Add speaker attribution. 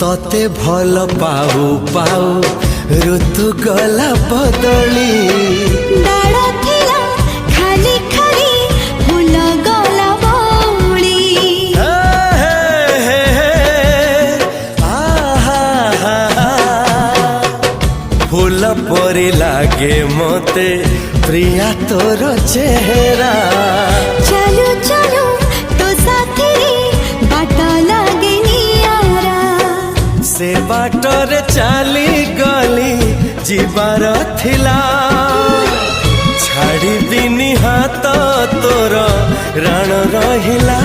Speaker 1: तते भल पाऊ पाऊ ऋतु गला बदली
Speaker 2: डाळ थिला खाली खाली फूल गला बौली
Speaker 1: फूल परी लागे मते प्रिया तोर चेहरा
Speaker 2: चलू चलू तो साथी बाट लागे नियारा
Speaker 1: से बाटरे चली गली जीवार थिला छाड़ी दिनी हाथ तोर राण रहिला।